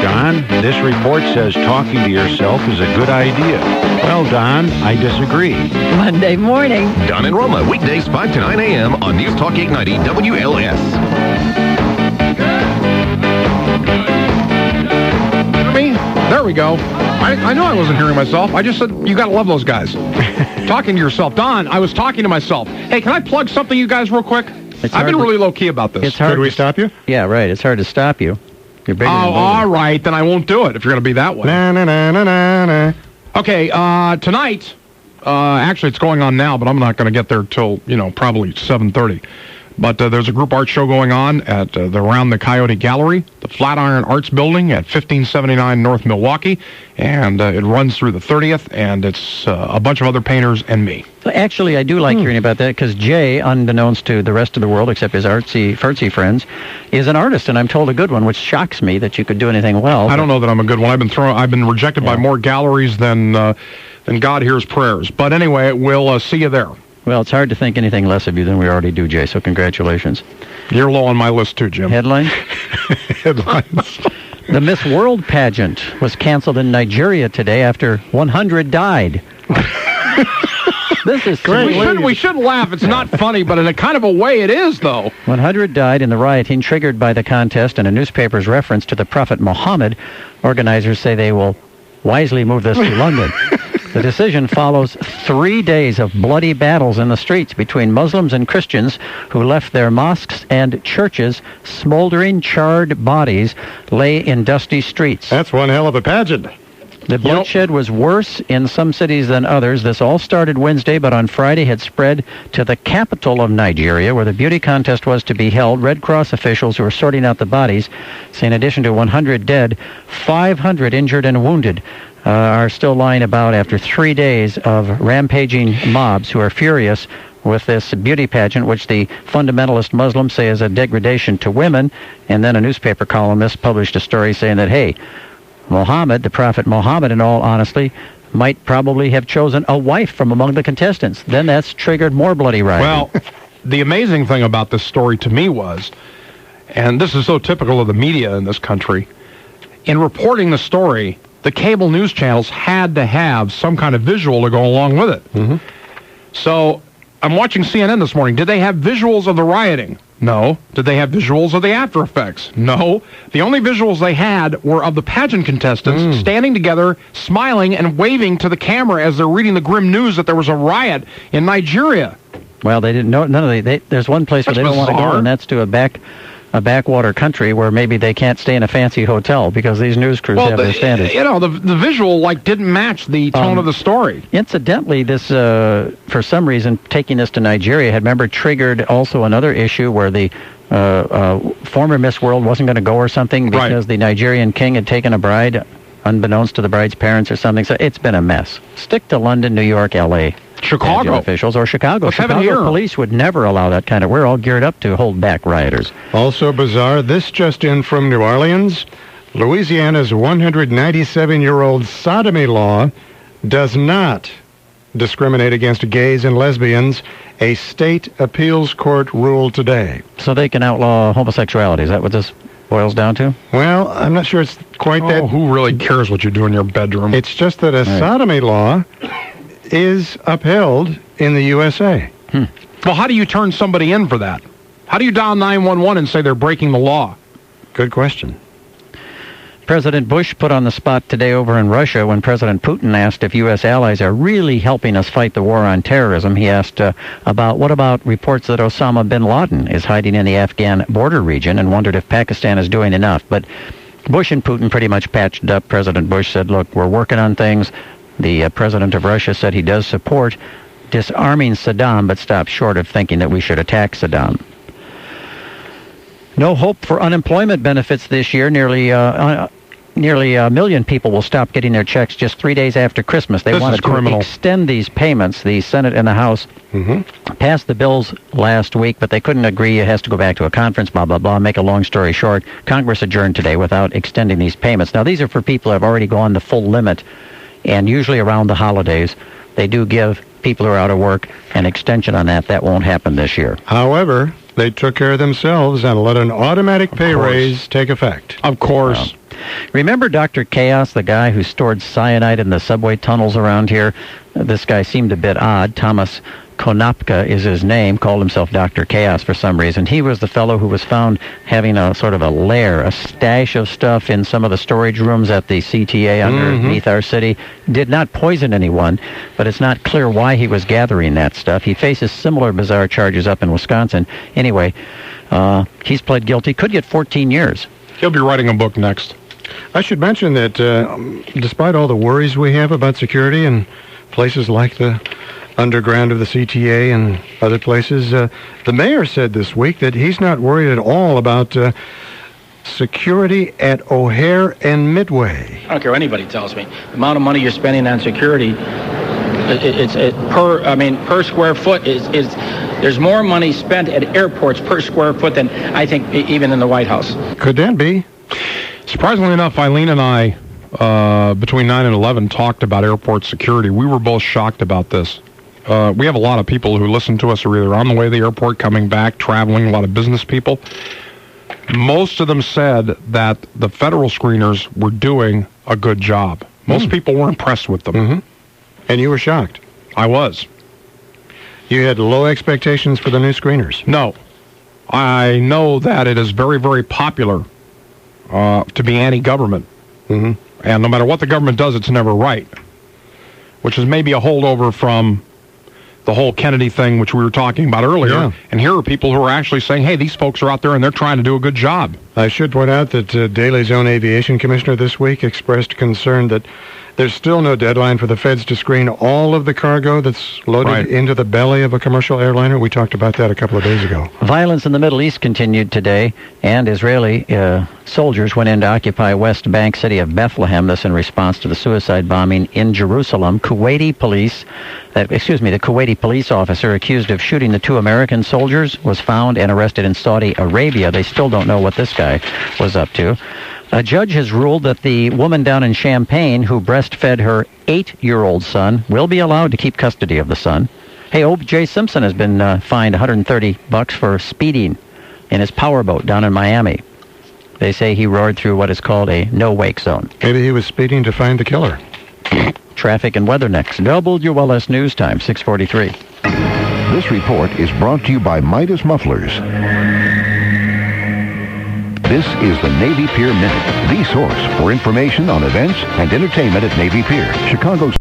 Don, this report says talking to yourself is a good idea. Well, Don, I disagree. Monday morning. Don and Roma, weekdays 5 to 9 a.m. on News Talk 890 WLS. There we go. I know I wasn't hearing myself. I just said, you got to love those guys. Talking to yourself. Don, I was talking to myself. Hey, can I plug something, you guys, real quick? I've been really low-key about this. It's hard. Could we stop you? Yeah, right. It's hard to stop you. You're bigger than all right. Then I won't do it if you're going to be that way. Okay, tonight, actually it's going on now, but I'm not going to get there till, probably 7:30. But there's a group art show going on at around the Coyote Gallery, the Flatiron Arts Building at 1579 North Milwaukee, and it runs through the 30th, and it's a bunch of other painters and me. Actually, I do like hearing about that because Jay, unbeknownst to the rest of the world except his artsy friends, is an artist, and I'm told a good one, which shocks me that you could do anything well. I don't know that I'm a good one. I've been rejected by more galleries than God hears prayers. But anyway, we'll see you there. Well, it's hard to think anything less of you than we already do, Jay, so congratulations. You're low on my list, too, Jim. Headlines? Headlines. The Miss World pageant was canceled in Nigeria today after 100 died. This is great. We shouldn't laugh. It's not funny, but in a kind of a way it is, though. 100 died in the rioting triggered by the contest and a newspaper's reference to the Prophet Muhammad. Organizers say they will wisely move this to London. The decision follows 3 days of bloody battles in the streets between Muslims and Christians who left their mosques and churches. Smoldering, charred bodies lay in dusty streets. That's one hell of a pageant. The bloodshed was worse in some cities than others. This all started Wednesday, but on Friday had spread to the capital of Nigeria, where the beauty contest was to be held. Red Cross officials who were sorting out the bodies say in addition to 100 dead, 500 injured and wounded are still lying about after 3 days of rampaging mobs who are furious with this beauty pageant, which the fundamentalist Muslims say is a degradation to women. And then a newspaper columnist published a story saying that, hey, Muhammad, the Prophet Muhammad, in all honesty, might probably have chosen a wife from among the contestants. Then that's triggered more bloody rioting. Well, the amazing thing about this story to me was, and this is so typical of the media in this country, in reporting the story, the cable news channels had to have some kind of visual to go along with it. Mm-hmm. So I'm watching CNN this morning. Did they have visuals of the rioting? No. Did they have visuals of the after effects? No. The only visuals they had were of the pageant contestants standing together, smiling and waving to the camera as they're reading the grim news that there was a riot in Nigeria. Well, they didn't know. None of there's one place where they don't want to go, and that's to a backwater country where maybe they can't stay in a fancy hotel because these news crews have their standards. The visual didn't match the tone of the story. Incidentally, this for some reason taking this to Nigeria had triggered also another issue where the former Miss World wasn't going to go or something because the Nigerian king had taken a bride unbeknownst to the bride's parents or something. So it's been a mess. Stick to London, New York, L.A. Chicago officials or Chicago. What's Chicago police would never allow that kind of. We're all geared up to hold back rioters. Also bizarre, this just in from New Orleans. Louisiana's 197-year-old sodomy law does not discriminate against gays and lesbians. A state appeals court ruled today. So they can outlaw homosexuality. Is that what this boils down to? Well, I'm not sure it's quite that. Who really cares what you do in your bedroom? It's just that a sodomy law is upheld in the USA. Well, how do you turn somebody in for that? How do you dial 911 and say they're breaking the law? Good question. President Bush put on the spot today over in Russia when President Putin asked if U.S. allies are really helping us fight the war on terrorism. He asked what about reports that Osama bin Laden is hiding in the Afghan border region, and wondered if Pakistan is doing enough. But Bush and Putin pretty much patched up. President Bush said, look, we're working on things. The president of Russia said he does support disarming Saddam, but stopped short of thinking that we should attack Saddam. No hope for unemployment benefits this year. Nearly a million people will stop getting their checks just 3 days after Christmas. They wanted to extend these payments. The Senate and the House passed the bills last week, but they couldn't agree. It has to go back to a conference, blah, blah, blah. Make a long story short, Congress adjourned today without extending these payments. Now, these are for people who have already gone the full limit, and usually around the holidays, they do give people who are out of work an extension on that. That won't happen this year. However, They took care of themselves and let an automatic pay course. raise take effect. Of course. Remember Dr. Chaos, the guy who stored cyanide in the subway tunnels around here? This guy seemed a bit odd. Thomas Konopka is his name, called himself Dr. Chaos for some reason. He was the fellow who was found having a sort of a lair, a stash of stuff in some of the storage rooms at the CTA underneath our city. Did not poison anyone, but it's not clear why he was gathering that stuff. He faces similar bizarre charges up in Wisconsin. Anyway, he's pled guilty. Could get 14 years. He'll be writing a book next. I should mention that despite all the worries we have about security in places like the underground of the CTA and other places, the mayor said this week that he's not worried at all about security at O'Hare and Midway. I don't care what anybody tells me. The amount of money you're spending on security, per square foot is there's more money spent at airports per square foot than I think even in the White House. Could that be? Surprisingly enough, Eileen and I, between 9 and 11, talked about airport security. We were both shocked about this. We have a lot of people who listen to us who are either on the way to the airport, coming back, traveling, a lot of business people. Most of them said that the federal screeners were doing a good job. Most people were impressed with them. And you were shocked. I was. You had low expectations for the new screeners. No. I know that it is very, very popular to be anti-government. And no matter what the government does, it's never right. Which is maybe a holdover from the whole Kennedy thing, which we were talking about earlier. Yeah. And here are people who are actually saying, hey, these folks are out there and they're trying to do a good job. I should point out that Daly's own aviation commissioner this week expressed concern that there's still no deadline for the feds to screen all of the cargo that's loaded into the belly of a commercial airliner. We talked about that a couple of days ago. Violence in the Middle East continued today, and Israeli soldiers went in to occupy West Bank city of Bethlehem, this in response to the suicide bombing in Jerusalem. The Kuwaiti police officer accused of shooting the 2 American soldiers was found and arrested in Saudi Arabia. They still don't know what this guy was up to. A judge has ruled that the woman down in Champaign who breastfed her 8-year-old son will be allowed to keep custody of the son. Hey, O.J. Simpson has been fined $130 for speeding in his powerboat down in Miami. They say he roared through what is called a no-wake zone. Maybe he was speeding to find the killer. Traffic and weather next. WLS News Time, 6:43. This report is brought to you by Midas Mufflers. This is the Navy Pier Minute, the source for information on events and entertainment at Navy Pier, Chicago's